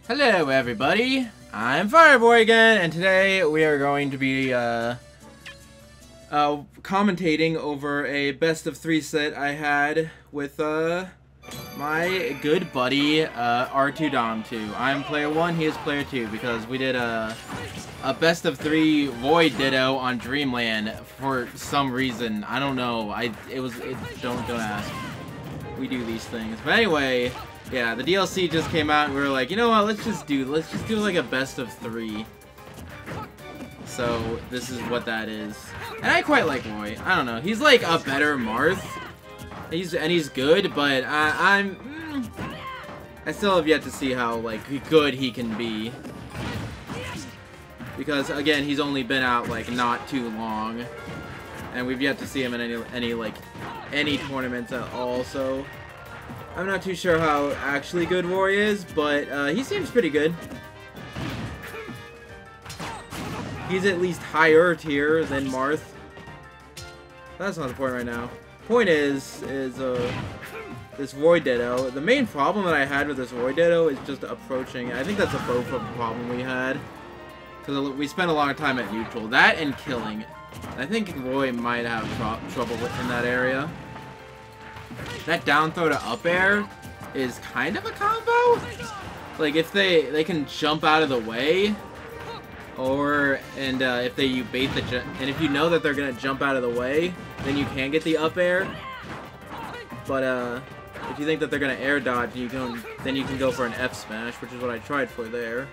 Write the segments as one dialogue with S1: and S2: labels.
S1: Hello everybody, I'm Fireboy again, and today we are going to be commentating over a best of 3 set I had with my good buddy R2Dom2. I'm player 1, he is player 2, because we did a best of 3 Void Ditto on Dreamland for some reason. I don't know. Don't ask. We do these things. But anyway, yeah, the DLC just came out and we were like, you know what, let's just do like a best of 3. So this is what that is. And I quite like Roy. I don't know. He's like a better Marth. He's good, but I still have yet to see how like good he can be. Because again, he's only been out like not too long. And we've yet to see him in any tournaments at all, so I'm not too sure how actually good Roy is, but he seems pretty good. He's at least higher tier than Marth. That's not the point right now. Point is this Void Ditto. The main problem that I had with this Void Ditto is just approaching. I think that's a both of the problem we had. Because we spent a lot of time at neutral. That and killing. I think Roy might have trouble in that area. That down throw to up air is kind of a combo. Like if they can jump out of the way, if you bait the and if you know that they're gonna jump out of the way, then you can get the up air. But if you think that they're gonna air dodge, then you can go for an F smash, which is what I tried for there.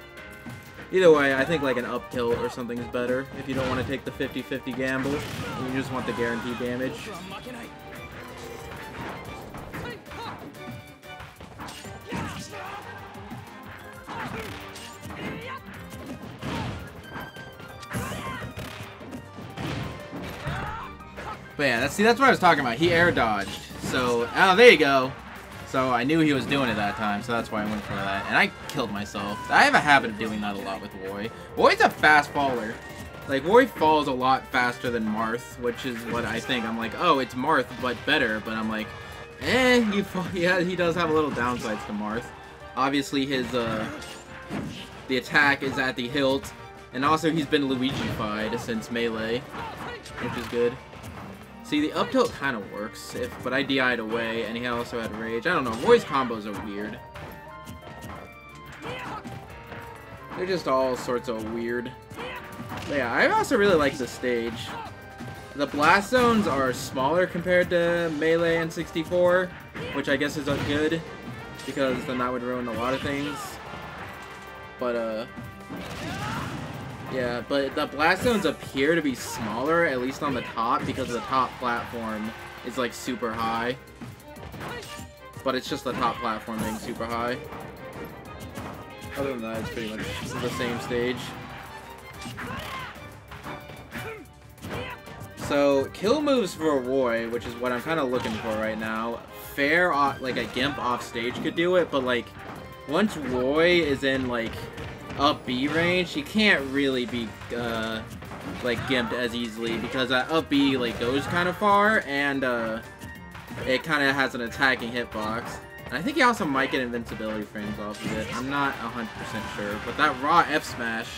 S1: Either way, I think like an up tilt or something is better if you don't want to take the 50-50 gamble and you just want the guaranteed damage. But yeah, that's what I was talking about. He air dodged. So, oh, there you go. So I knew he was doing it that time, so that's why I went for that. And I killed myself. I have a habit of doing that a lot with Roy. Roy's a fast faller. Like, Roy falls a lot faster than Marth, which is what I think. I'm like, oh, it's Marth, but better. But I'm like, he does have a little downsides to Marth. Obviously, the attack is at the hilt. And also, he's been Luigi-fied since Melee, which is good. See, the up tilt kind of works, but I DI'd away, and he also had rage. I don't know, Roy's combos are weird. They're just all sorts of weird. But yeah, I also really like the stage. The blast zones are smaller compared to Melee and 64, which I guess is good, because then that would ruin a lot of things. But, yeah, but the blast zones appear to be smaller, at least on the top, because the top platform is like super high. But it's just the top platform being super high. Other than that, it's pretty much the same stage. So, kill moves for Roy, which is what I'm kind of looking for right now. Fair, like a Gimp off stage could do it, but like, once Roy is in like up B range, he can't really be like gimped as easily because up B like goes kind of far and it kind of has an attacking hitbox. And I think he also might get invincibility frames off of it. I'm not 100% sure, but that raw F smash,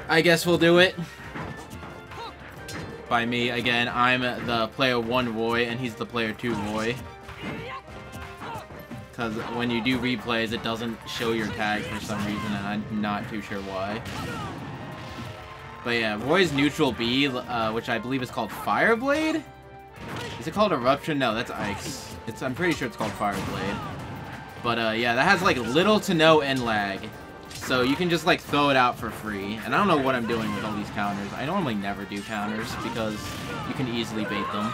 S1: I guess we'll do it. By me again, I'm the player 1 Roy and he's the player 2 Roy. Because when you do replays, it doesn't show your tag for some reason, and I'm not too sure why. But yeah, Roy's neutral B, which I believe is called Fireblade? Is it called Eruption? No, that's Ice. I'm pretty sure it's called Fireblade. But yeah, that has like little to no end lag. So you can just like throw it out for free. And I don't know what I'm doing with all these counters. I normally never do counters because you can easily bait them.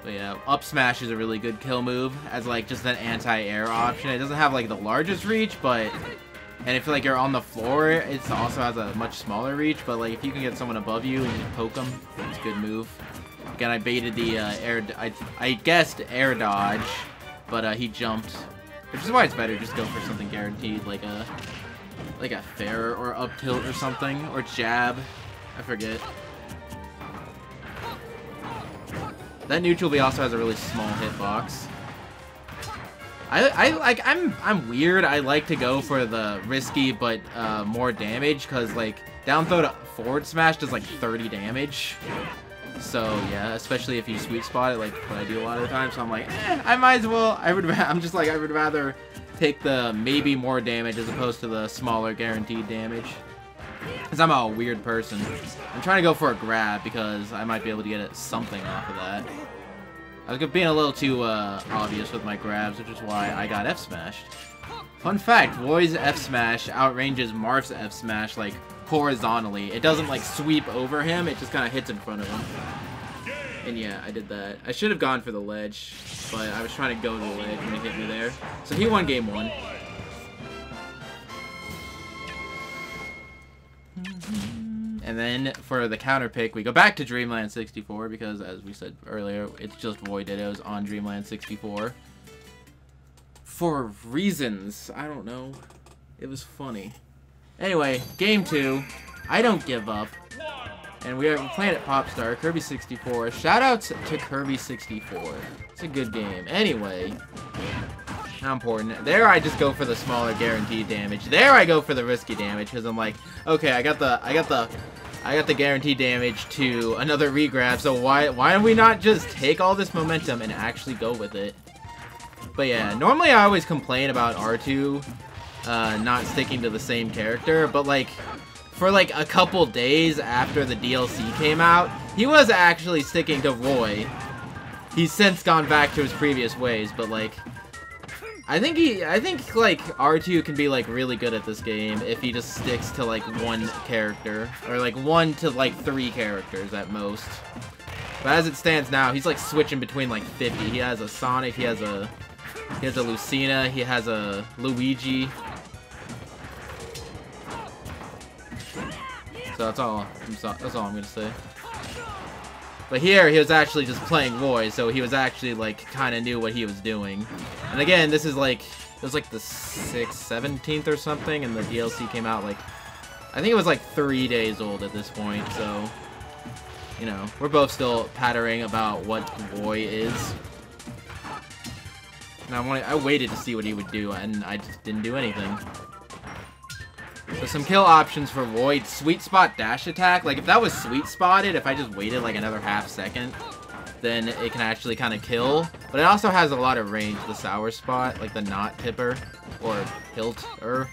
S1: But yeah, up smash is a really good kill move as like just an anti-air option. It doesn't have like the largest reach, but and if like you're on the floor, it also has a much smaller reach. But like if you can get someone above you and you poke them, it's a good move. Again, I baited the I guessed air dodge, but he jumped, which is why it's better just go for something guaranteed like a fair or up tilt or something or jab. I forget. That neutral B also has a really small hitbox. I'm weird. I like to go for the risky but more damage, because like down throw to forward smash does like 30 damage. So yeah, especially if you sweet spot it, like what I do a lot of the time. So I'm like, I might as well. I'm just like, I would rather take the maybe more damage as opposed to the smaller guaranteed damage. Because I'm a weird person. I'm trying to go for a grab because I might be able to get something off of that. I was being a little too obvious with my grabs, which is why I got F-smashed. Fun fact, Roy's F-smash outranges Marth's F-smash like horizontally. It doesn't like sweep over him, it just kind of hits in front of him. And yeah, I did that. I should have gone for the ledge, but I was trying to go to the ledge and he hit me there. So he won game 1. And then for the counter pick, we go back to Dreamland 64 because, as we said earlier, it's just Void Dittos on Dreamland 64. For reasons, I don't know. It was funny. Anyway, game 2. I don't give up. And we are playing at Popstar, Kirby 64. Shoutouts to Kirby 64. It's a good game. Anyway, not important. There I just go for the smaller guaranteed damage. There I go for the risky damage because I'm like, okay, I got the guaranteed damage to another regrab. So why don't we not just take all this momentum and actually go with it? But yeah, normally I always complain about R2 not sticking to the same character, but like for like a couple days after the DLC came out, he was actually sticking to Roy. He's since gone back to his previous ways, but like I think like R2 can be like really good at this game if he just sticks to like one character or like 1 to like 3 characters at most. But as it stands now, he's like switching between like 50. He has a Sonic, he has a Lucina, he has a Luigi. So that's all I'm gonna say. But here, he was actually just playing Roy, so he was actually, like, kind of knew what he was doing. And again, this is, like, it was, like, the 6th, 17th or something, and the DLC came out, like, I think it was, like, 3 days old at this point, so, you know, we're both still pattering about what Roy is. And I waited to see what he would do, and I just didn't do anything. So some kill options for Roy. Sweet spot dash attack. Like if that was sweet spotted, if I just waited like another half second, then it can actually kind of kill. But it also has a lot of range. The sour spot, like the knot tipper or hilt-er,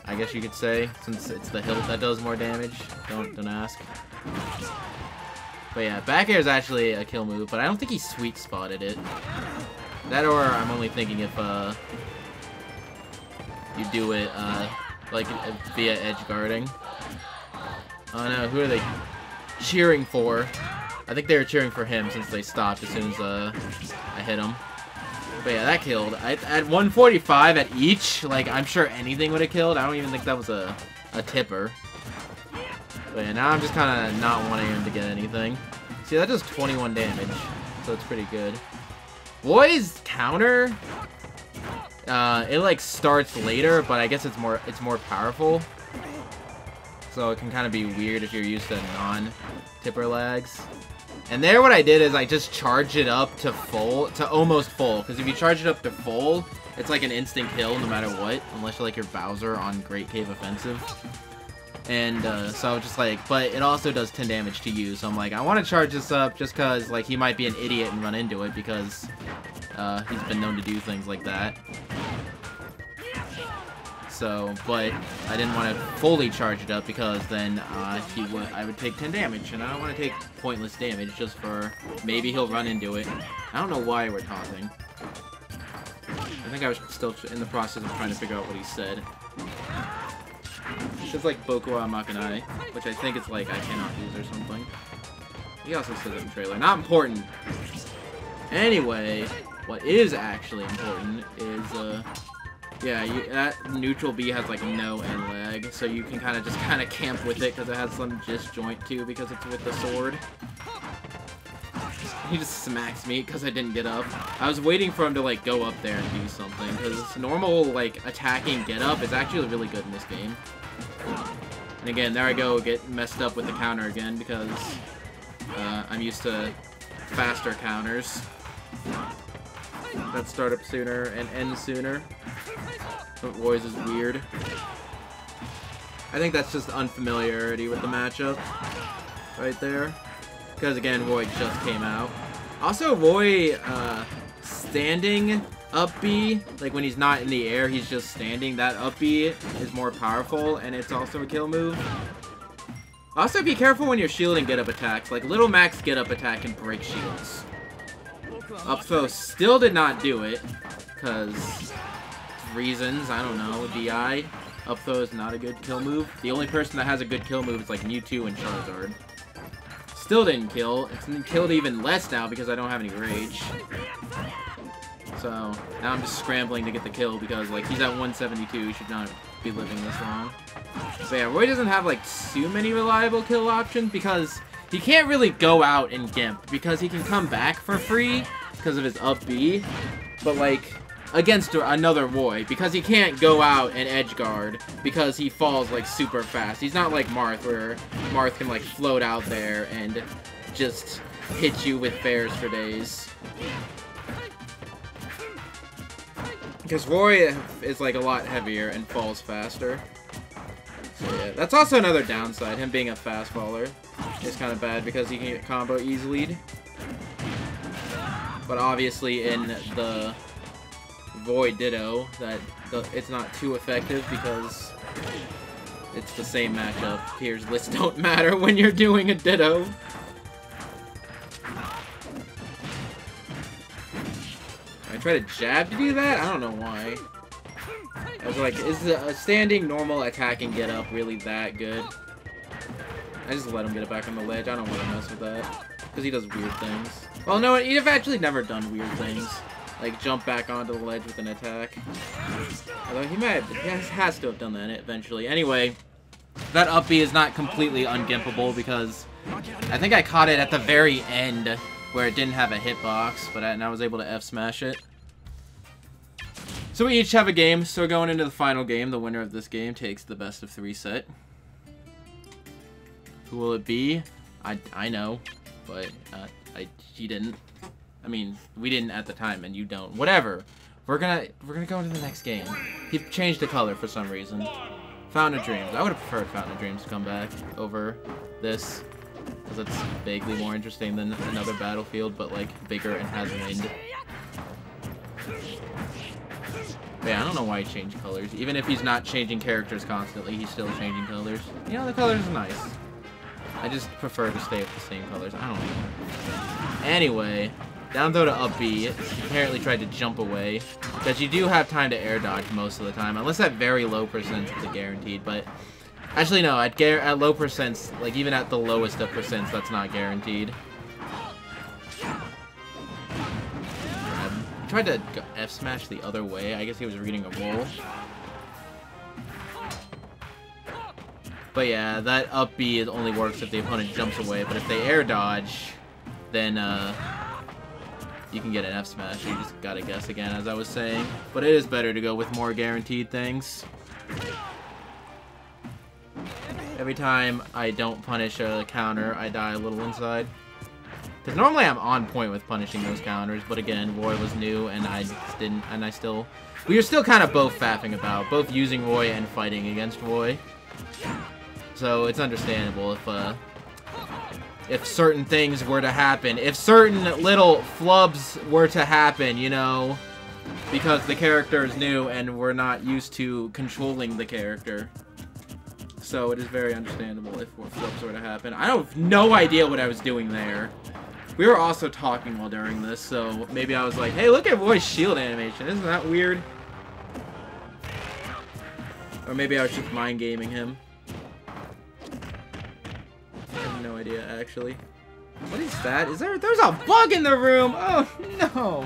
S1: I guess you could say, since it's the hilt that does more damage. Don't ask. But yeah, back air is actually a kill move, but I don't think he sweet spotted it. That or I'm only thinking if you do it, like, via edge guarding. Oh no, who are they cheering for? I think they were cheering for him since they stopped as soon as, I hit him. But yeah, that killed. At 145 at each, like, I'm sure anything would have killed. I don't even think that was a tipper. But yeah, now I'm just kind of not wanting him to get anything. See, that does 21 damage, so it's pretty good. Roy's counter... it like starts later, but I guess it's more powerful. So it can kind of be weird if you're used to non-tipper lags. And there what I did is I just charged it up to full, to almost full. Because if you charge it up to full, it's like an instant kill no matter what. Unless you're like your Bowser on Great Cave Offensive. And so just like, but it also does 10 damage to you. So I'm like, I want to charge this up just because like he might be an idiot and run into it because he's been known to do things like that. So, but I didn't want to fully charge it up because then I would take 10 damage, and I don't want to take pointless damage just for maybe he'll run into it. I don't know why we're taunting. I think I was still in the process of trying to figure out what he said. It says like Boku wa Makanai, which I think it's like I cannot use or something. He also says it in the trailer. Not important. Anyway, what is actually important is yeah, that neutral B has like no end lag, so you can kind of just camp with it because it has some disjoint too because it's with the sword. He just smacks me because I didn't get up. I was waiting for him to like go up there and do something because normal like attacking get up is actually really good in this game. And again, there I go, get messed up with the counter again because I'm used to faster counters. that start up sooner and end sooner. But Roy's is weird. I think that's just unfamiliarity with the matchup right there. Because again, Roy just came out. Also, Roy standing up B, like when he's not in the air, he's just standing. That up B is more powerful, and it's also a kill move. Also, be careful when you're shielding get up attacks. Like Little Mac's get up attack can break shields. Up throw still did not do it, because reasons, I don't know, DI. Up throw is not a good kill move. The only person that has a good kill move is like Mewtwo and Charizard. Still didn't kill. It's killed even less now because I don't have any rage. So now I'm just scrambling to get the kill because like he's at 172. He should not be living this long. So yeah, Roy doesn't have like too many reliable kill options because he can't really go out and Gimp because he can come back for free because of his up B. But like against another Roy, because he can't go out and edge guard because he falls like super fast. He's not like Marth, where Marth can like float out there and just hit you with bears for days. Because Roy is like a lot heavier and falls faster. So yeah, that's also another downside. Him being a fast faller is kind of bad because he can get combo easily. But obviously in the Void Ditto, it's not too effective because it's the same matchup. Tier's lists don't matter when you're doing a Ditto. I try to jab to do that? I don't know why. I was like, is a standing normal attacking get up really that good? I just let him get it back on the ledge. I don't want to mess with that because he does weird things. Well, no, he's actually never done weird things. Like jump back onto the ledge with an attack. Although he has to have done that eventually. Anyway, that up B is not completely ungimpable because I think I caught it at the very end where it didn't have a hitbox, and I was able to F smash it. So we each have a game. So going into the final game, the winner of this game takes the best of 3 set. Who will it be? I know, but he didn't. I mean, we didn't at the time, and you don't. Whatever. We're gonna go into the next game. He changed the color for some reason. Fountain of Dreams. I would have preferred Fountain of Dreams to come back over this, because it's vaguely more interesting than another Battlefield, but like bigger and has wind. But yeah, I don't know why he changed colors. Even if he's not changing characters constantly, he's still changing colors. You know, the colors are nice. I just prefer to stay with the same colors. I don't know. Anyway. Down throw to up B. He apparently tried to jump away. Because you do have time to air dodge most of the time. Unless at very low percents, it's a guaranteed. But actually, no. At low percents, like even at the lowest of percents, that's not guaranteed. He tried to F smash the other way. I guess he was reading a roll. But yeah, that up B only works if the opponent jumps away. But if they air dodge, then you can get an F smash. You just gotta guess again, as I was saying. But it is better to go with more guaranteed things. Every time I don't punish a counter, I die a little inside. Because normally I'm on point with punishing those counters, but again, Roy was new, and I just didn't, and we were still kind of both faffing about, both using Roy and fighting against Roy. So it's understandable if certain things were to happen, if certain little flubs were to happen, you know, because the character is new and we're not used to controlling the character. So it is very understandable if more flubs were to happen. I have no idea what I was doing there. We were also talking while during this, so maybe I was like, hey, look at Roy's shield animation. Isn't that weird? Or maybe I was just mind gaming him. No idea, actually. What is that? There's a bug in the room! Oh, no!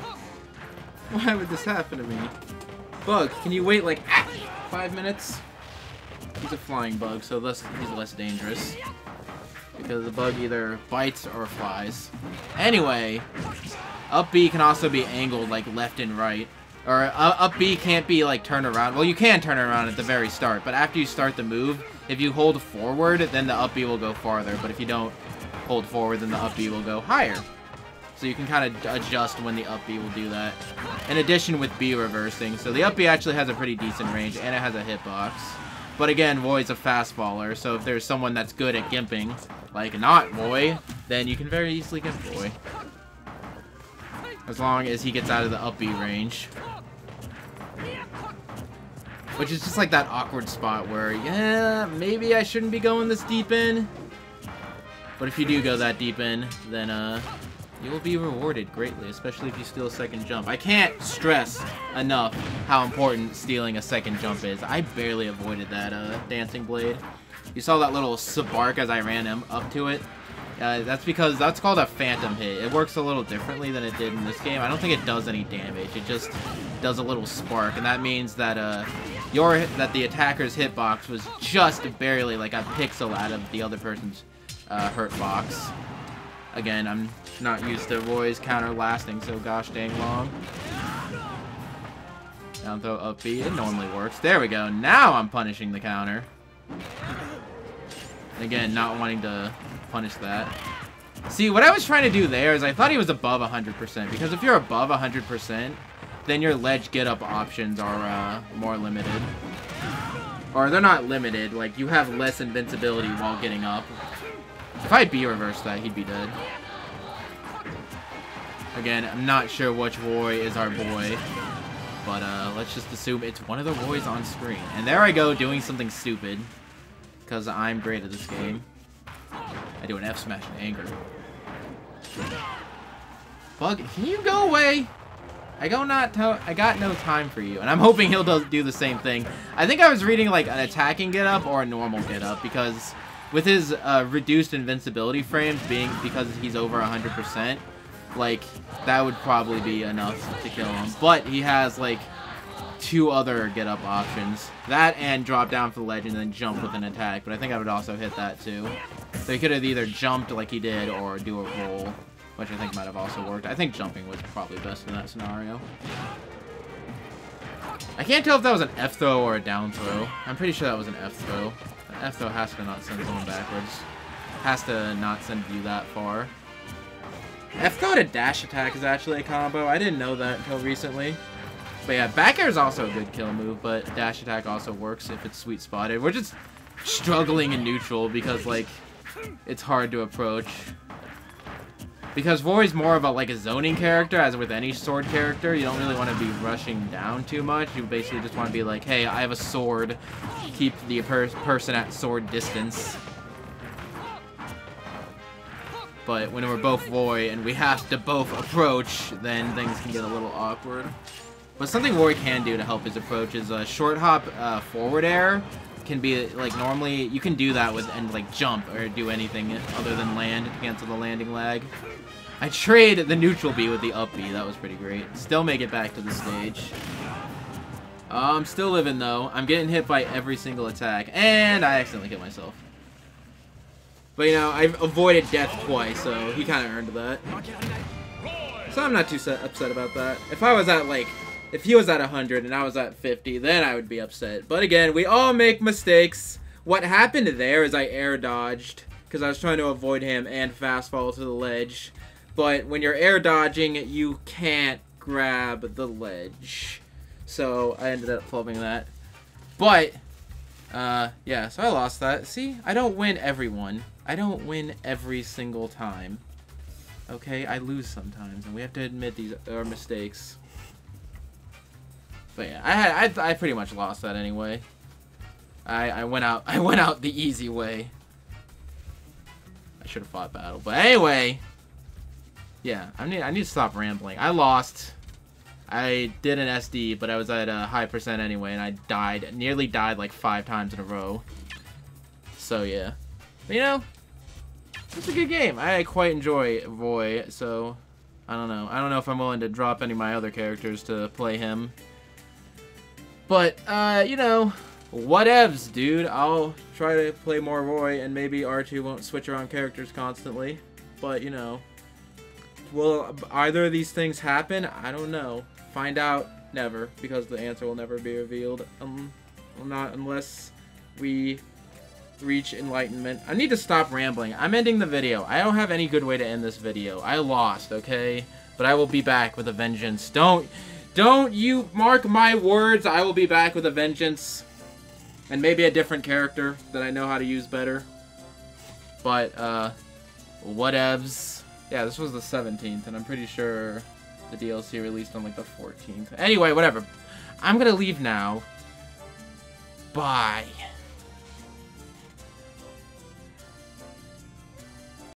S1: Why would this happen to me? Bug, can you wait, like, 5 minutes? He's a flying bug, so he's less dangerous. Because the bug either bites or flies. Anyway, up B can also be angled, like, left and right. Or, up B can't be, like, turned around. Well, you can turn it around at the very start, but after you start the move, if you hold forward, then the up B will go farther. But if you don't hold forward, then the up B will go higher. So you can kind of adjust when the up B will do that. In addition with B reversing. So the up B actually has a pretty decent range, and it has a hitbox. But again, Void's a fast faller, so if there's someone that's good at gimping, like not Void, then you can very easily gimp Void. As long as he gets out of the up B range. Which is just like that awkward spot where, yeah, maybe I shouldn't be going this deep in. But if you do go that deep in, then you will be rewarded greatly, especially if you steal a second jump. I can't stress enough how important stealing a second jump is. I barely avoided that dancing blade. You saw that little spark as I ran him up to it. That's because that's called a phantom hit. It works a little differently than it did in this game. I don't think it does any damage. It just does a little spark, and that means that the attacker's hitbox was just barely like a pixel out of the other person's hurt box. Again, I'm not used to Roy's counter lasting so gosh dang long. Down throw up B, it normally works. There we go. Now I'm punishing the counter. Again, not wanting to punish that. See, what I was trying to do there is I thought he was above 100%, because if you're above 100%, then your ledge get up options are more limited. Or they're not limited, like you have less invincibility while getting up. If I B reverse that, he'd be dead. Again, I'm not sure which Roy is our boy, but let's just assume it's one of the Roys on screen. And there I go doing something stupid, because I'm great at this game. I do an F smash in anger. Bug, can you go away? I got no time for you, and I'm hoping he'll do the same thing. I think I was reading like an attacking get up or a normal get up, because with his reduced invincibility frames being because he's over 100%, like that would probably be enough to kill him. But he has like 2 other get up options, that and drop down for the ledge and then jump with an attack. But I think I would also hit that too. So he could have either jumped like he did or do a roll, which I think might have also worked. I think jumping was probably best in that scenario. I can't tell if that was an F throw or a down throw. I'm pretty sure that was an F throw. An F throw has to not send someone backwards. Has to not send you that far. F throw to dash attack is actually a combo. I didn't know that until recently. But yeah, back air is also a good kill move, but dash attack also works if it's sweet spotted. We're just struggling in neutral because like it's hard to approach. Because Roy's more of a like a zoning character, as with any sword character. You don't really want to be rushing down too much. You basically just want to be like, hey, I have a sword. Keep the person at sword distance. But when we're both Roy and we have to both approach, then things can get a little awkward. But something Roy can do to help his approach is a short hop forward air. Can be like normally you can do that with and like jump or do anything other than land to cancel the landing lag. I trade the neutral B with the up B. That was pretty great. Still make it back to the stage. I'm still living though. I'm getting hit by every single attack, and I accidentally hit myself. But you know, I've avoided death twice, so he kind of earned that. So I'm not too upset about that. If I was at like, if he was at 100 and I was at 50, then I would be upset. But again, we all make mistakes. What happened there is I air dodged because I was trying to avoid him and fast fall to the ledge. But when you're air dodging, you can't grab the ledge. So I ended up flubbing that. But, yeah, so I lost that. See, I don't win everyone. I don't win every single time. Okay, I lose sometimes, and we have to admit these are mistakes. But yeah, I pretty much lost that anyway. I went out the easy way. I should have fought battle, but anyway. Yeah, I need to stop rambling. I lost. I did an SD, but I was at a high percent anyway, and I nearly died like 5 times in a row. So yeah, but, you know, it's a good game. I quite enjoy Roy, so I don't know. I don't know if I'm willing to drop any of my other characters to play him. But you know, whatevs, dude. I'll try to play more Roy, and maybe R2 won't switch around characters constantly. But you know. Will either of these things happen? I don't know. Find out never, because the answer will never be revealed. Not unless we reach enlightenment. I need to stop rambling. I'm ending the video. I don't have any good way to end this video. I lost, okay? But I will be back with a vengeance. Don't you mark my words. I will be back with a vengeance. And maybe a different character that I know how to use better. But, whatevs. Yeah, this was the 17th, and I'm pretty sure the DLC released on, like, the 14th. Anyway, whatever. I'm gonna leave now. Bye.